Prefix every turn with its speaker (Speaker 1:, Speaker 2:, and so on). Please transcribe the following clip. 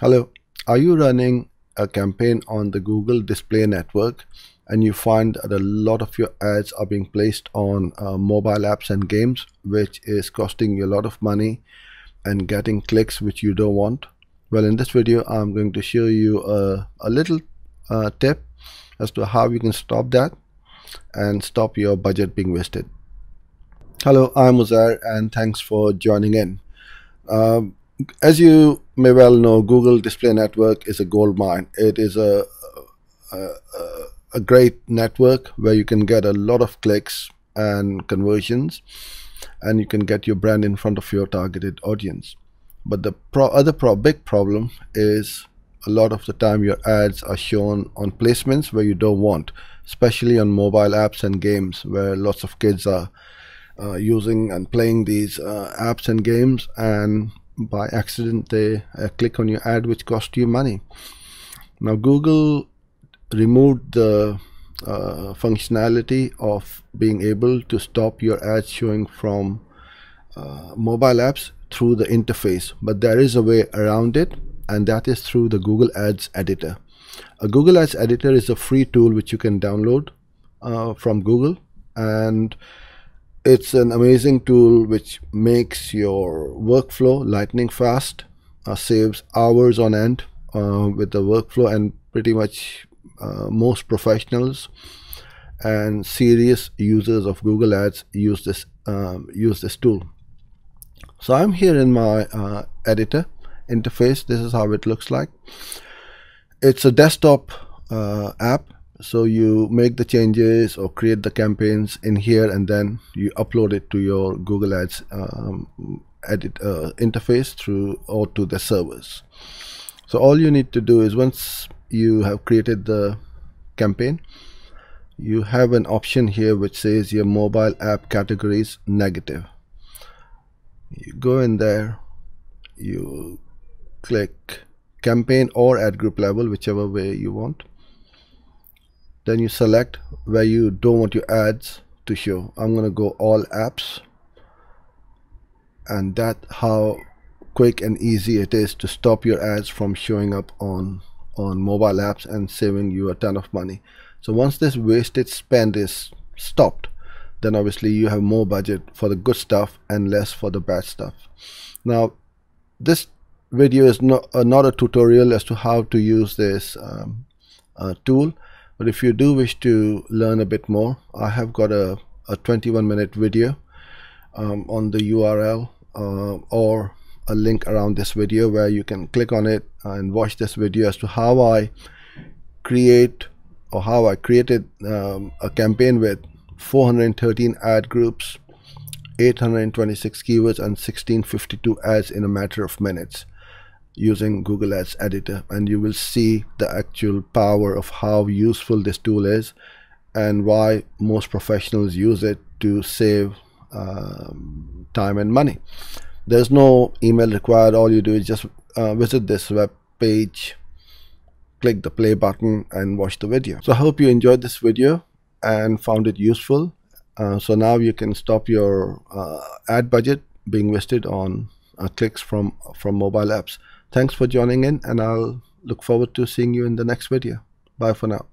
Speaker 1: Hello, are you running a campaign on the Google Display Network and you find that a lot of your ads are being placed on mobile apps and games, which is costing you a lot of money and getting clicks which you don't want? Well, in this video, I'm going to show you a little tip as to how you can stop that and stop your budget being wasted. Hello, I'm Uzair and thanks for joining in. As you may well know, Google Display Network is a gold mine. It is a great network where you can get a lot of clicks and conversions, and you can get your brand in front of your targeted audience. But the big problem is a lot of the time your ads are shown on placements where you don't want, especially on mobile apps and games where lots of kids are using and playing these apps and games, and by accident they click on your ad which cost you money. Now Google removed the functionality of being able to stop your ads showing from mobile apps through the interface, but there is a way around it, and that is through the Google Ads Editor. A Google Ads Editor is a free tool which you can download from Google, and it's an amazing tool which makes your workflow lightning fast, saves hours on end with the workflow, and pretty much most professionals and serious users of Google Ads use this tool. So I'm here in my editor interface. This is how it looks like. It's a desktop app. So you make the changes or create the campaigns in here, and then you upload it to your Google Ads interface or to the servers. So all you need to do is, once you have created the campaign, you have an option here which says your mobile app categories negative. You go in there, you click campaign or ad group level, whichever way you want. Then you select where you don't want your ads to show. I'm going to go all apps, and that's how quick and easy it is to stop your ads from showing up on mobile apps and saving you a ton of money. So once this wasted spend is stopped, then obviously you have more budget for the good stuff and less for the bad stuff. Now this video is not a tutorial as to how to use this tool. But if you do wish to learn a bit more, I have got a 21-minute video on the URL or a link around this video where you can click on it and watch this video as to how I created a campaign with 413 ad groups, 826 keywords, and 1652 ads in a matter of minutes, using Google Ads Editor. And you will see the actual power of how useful this tool is and why most professionals use it to save time and money. There's no email required. All you do is just visit this web page, click the play button, and watch the video. So I hope you enjoyed this video and found it useful. So now you can stop your ad budget being wasted on clicks from mobile apps. Thanks for joining in, and I'll look forward to seeing you in the next video. Bye for now.